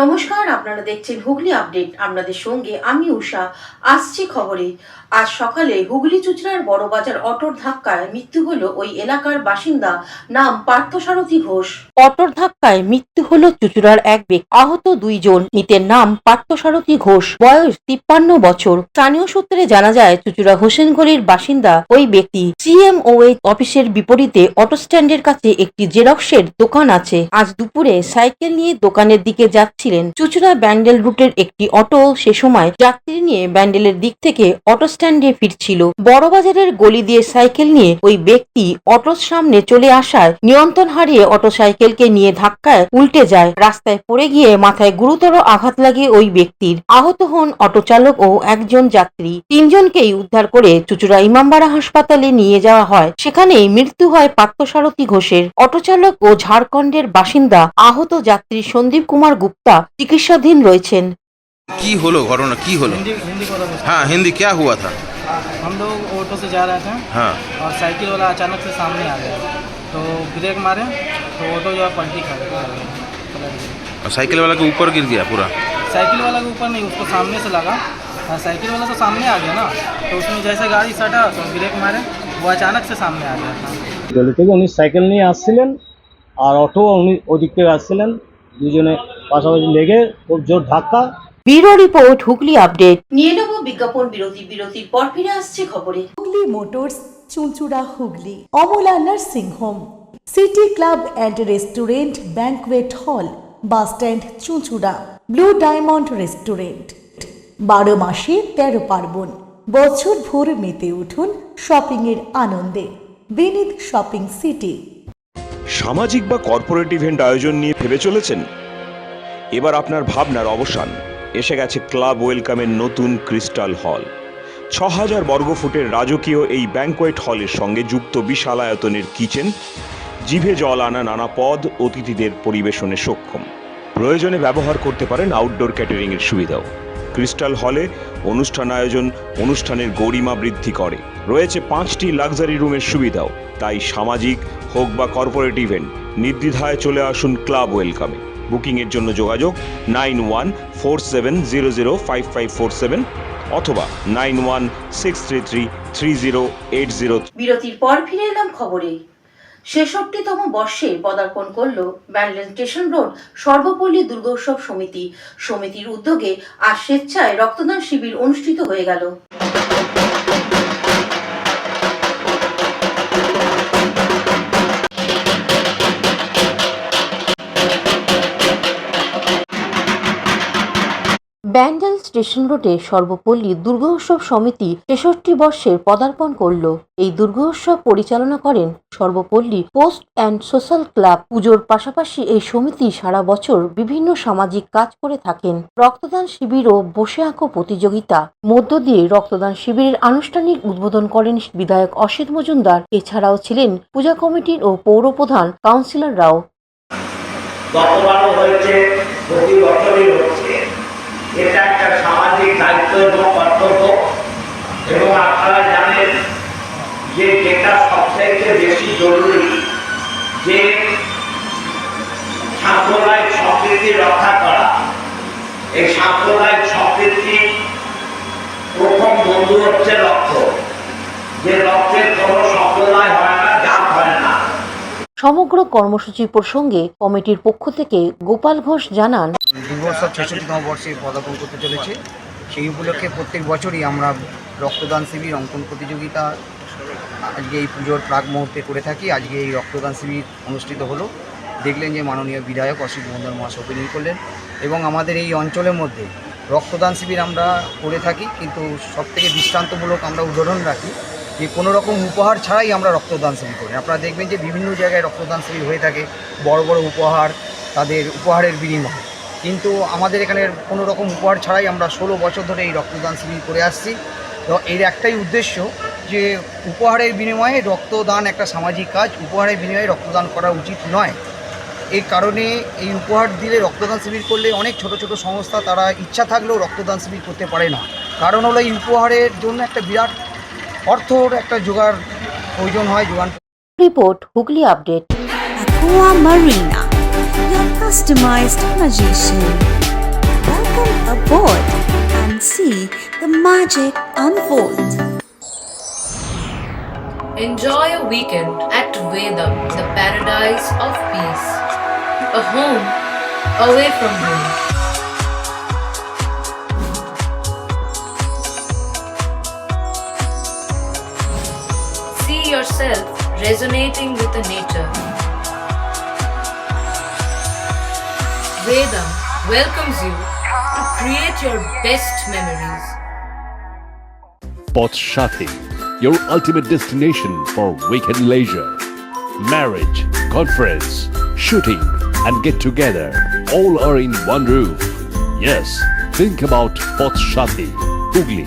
নমস্কার, আপনারা দেখছেন হুগলি আপডেট। আপনাদের সঙ্গে আমি উষা। আসছি খবরে। আজ সকালে হুগলি চুঁচুড়ার বড়বাজার অটোর ধাক্কায় মৃত্যু হলো ওই এলাকার বাসিন্দা, নাম পার্থসারথী ঘোষ। অটোর ধাক্কায় মৃত্যু হলো চুঁচুড়ার এক ব্যক্তি, আহত 2 জন। মৃতের নাম পার্থসারথী ঘোষ, বয়স 53 বছর। স্থানীয় সূত্রে জানা যায়, চুঁচুড়া হোসেনগলির বাসিন্দা ওই ব্যক্তি। CMOH অফিসের বিপরীতে অটো স্ট্যান্ডের কাছে একটি জেরক্সের দোকান আছে। আজ দুপুরে সাইকেল নিয়ে দোকানের দিকে যাচ্ছিলেন। চুঁচুড়া ব্যান্ডেল রুটের একটি অটো সে সময় যাত্রী নিয়ে ব্যান্ডেলের দিক থেকে অটো স্ট্যান্ডে ফিরছিল। বড়বাজারের গলি দিয়ে সাইকেল নিয়ে ওই ব্যক্তি অটোর সামনে চলে আসায় নিয়ন্ত্রণ হারিয়ে অটো সাইকেলকে নিয়ে ধাক্কায় উল্টে যায়। রাস্তায় পড়ে গিয়ে মাথায় গুরুতর আঘাত লাগে ওই ব্যক্তির। আহত হন অটো চালক ও একজন যাত্রী। 3 জনকেই উদ্ধার করে চুঁচুড়া ইমামবাড়া হাসপাতালে নিয়ে যাওয়া হয়। সেখানেই মৃত্যু হয় পার্থসারথী ঘোষের। অটো চালক ও ঝাড়খণ্ডের বাসিন্দা আহত যাত্রী সন্দীপ কুমার গুপ্তা চিকিৎসাধীন রয়েছেন। की होलो घटना की होलो? हिंदी को तो हाँ हिंदी क्या हुआ था? हम लोग ऑटो से जा रहे थे हाँ और साइकिल वाला अचानक से सामने आ गया, तो ब्रेक मारे तो ऑटो जो है पलटी खा गया, पलट गया। और साइकिल वाला के ऊपर गिर गया पूरा? साइकिल वाला के ऊपर नहीं, उसको सामने से लगा। हाँ, साइकिल वाला तो सामने आ गया ना, तो उसमें जैसे गाड़ी सटा तो ब्रेक मारे, वो अचानक से सामने आ गया था। গলি থেকে উনি সাইকেল নিয়ে আসছিলেন আর অটো উনি ওদিক থেকে আসছিলেন, দুজনে পাশাপাশি লেগে খুব জোর ধাক্কা। Bureau report, Hooghly update. নিয়ে নেব বিজ্ঞাপন বিরতি। বিরতির পর ফিরে আসছে খবরে। হুগলি মোটরস, চুঁচুড়া Hooghly, Amala nursing home, city club and restaurant, banquet hall, bus stand চুঁচুড়া, ব্লু ডায়মন্ড রেস্টুরেন্ট। 12 মাসে 13 পার্বণ, বছর ভোর মেতে উঠুন শপিং এর আনন্দে। বিনিদ শপিং সিটি। সামাজিক বা কর্পোরেট ইভেন্ট আয়োজন নিয়ে ভেবে চলেছেন? এবার আপনার ভাবনার অবসান। এসে গেছে ক্লাব ওয়েলকামের নতুন ক্রিস্টাল হল। 6000 বর্গফুটের রাজকীয় এই ব্যাংকোয়েট হলের সঙ্গে যুক্ত বিশাল আয়তনের কিচেন, জিভে জল আনা নানা পদ অতিথিদের পরিবেশনে সক্ষম। প্রয়োজনে ব্যবহার করতে পারেন আউটডোর ক্যাটারিং এর সুবিধাও। ক্রিস্টাল হলে অনুষ্ঠান আয়োজন অনুষ্ঠানের গরিমা বৃদ্ধি করে। রয়েছে 5টি লাক্সারি রুমের সুবিধাও। তাই সামাজিক হোক বা কর্পোরেট ইভেন্ট, নির্দ্বিধায় চলে আসুন ক্লাব ওয়েলকামে। বুকিংয়ের জন্য যোগাযোগ 9147005547 অথবা 9163333080। বিরতির পর ফিরে এলাম খবরে। 66তম বর্ষে পদার্পণ করল ব্যান্ডেল স্টেশন রোড সর্বপল্লী দুর্গোৎসব সমিতি। সমিতির উদ্যোগে আজ স্বেচ্ছায় রক্তদান শিবির অনুষ্ঠিত হয়ে গেল। ব্যান্ডেল স্টেশন রোডে সর্বপল্লী দুর্গোৎসব সমিতি 63 বর্ষের পদার্পণ করল। এই দুর্গোৎসব পরিচালনা করেন Sarvepalli post and social club. পুজোর পাশাপাশি এই সমিতি সারা বছর বিভিন্ন সামাজিক কাজ করে থাকেন। রক্তদান শিবির ও বসে আঁকো প্রতিযোগিতা মধ্য দিয়ে রক্তদান শিবিরের আনুষ্ঠানিক উদ্বোধন করেন বিধায়ক অসিত মজুমদার। এছাড়াও ছিলেন পূজা কমিটির ও পৌরপ্রধান কাউন্সিলররাও। গতবারও হয়েছে, প্রতি বছরই হচ্ছে। এটা একটা সামাজিক দায়িত্ব এবং কর্তব্য। এবং আপনারা জানেন যে যেটা সবথেকে বেশি জরুরি, যে সাম্প্রদায়িক সম্প্রীতি রক্ষা করা। এই সাম্প্রদায়িক সম্প্রীতি প্রথম বন্ধু হচ্ছে রক্ত। যে রক্তের কোনো সম্প্রদায় হয় না, জাত হয় না। সমগ্র কর্মসূচি প্রসঙ্গে কমিটির পক্ষ থেকে গোপাল ঘোষ জানান, দুর্গোৎসব 66তম বর্ষে পদার্পণ করতে চলেছে। সেই উপলক্ষে প্রত্যেক বছরই আমরা রক্তদান শিবির, অঙ্কন প্রতিযোগিতা আজকে এই পুজোর প্রাক মুহূর্তে করে থাকি। আজকে এই রক্তদান শিবির অনুষ্ঠিত হলো। দেখলেন যে মাননীয় বিধায়ক অসিত মজুমদার মহাশয় ওপেনিং করলেন এবং আমাদের এই অঞ্চলের মধ্যে রক্তদান শিবির আমরা করে থাকি, কিন্তু সবথেকে দৃষ্টান্তমূলক আমরা উদাহরণ রাখি যে কোনো রকম উপহার ছাড়াই আমরা রক্তদান শিবির করি। আপনারা দেখবেন যে বিভিন্ন জায়গায় রক্তদান শিবির হয়ে থাকে, বড় বড় উপহার, তাদের উপহারের বিনিময়। কিন্তু আমাদের এখানে কোনো রকম উপহার ছাড়াই আমরা 16 বছর ধরে এই রক্তদান শিবির করে আসছি। তো এর একটাই উদ্দেশ্য যে উপহারের বিনিময়ে রক্তদান একটা সামাজিক কাজ, উপহারের বিনিময়ে রক্তদান করা উচিত নয়। এই কারণে এই উপহার দিলে, রক্তদান শিবির করলে অনেক ছোট ছোট সংস্থা তারা ইচ্ছা থাকলেও রক্তদান শিবির করতে পারে না। কারণ হলো এই উপহারের জন্য একটা বিরাট অর্থর একটা জোগাড় প্রয়োজন হয়। Report, Hooghly update. Aqua Marina, your customized magician. Welcome aboard and see the magic unfold. Enjoy a weekend at Vedam, the paradise of peace. A home away from home. See yourself resonating with the nature. Vedam welcomes you to create your best memories. Potshati, your ultimate destination for weekend leisure. Marriage, conference, shooting, and get together all are in one roof. Yes, think about Potshati, Hooghly.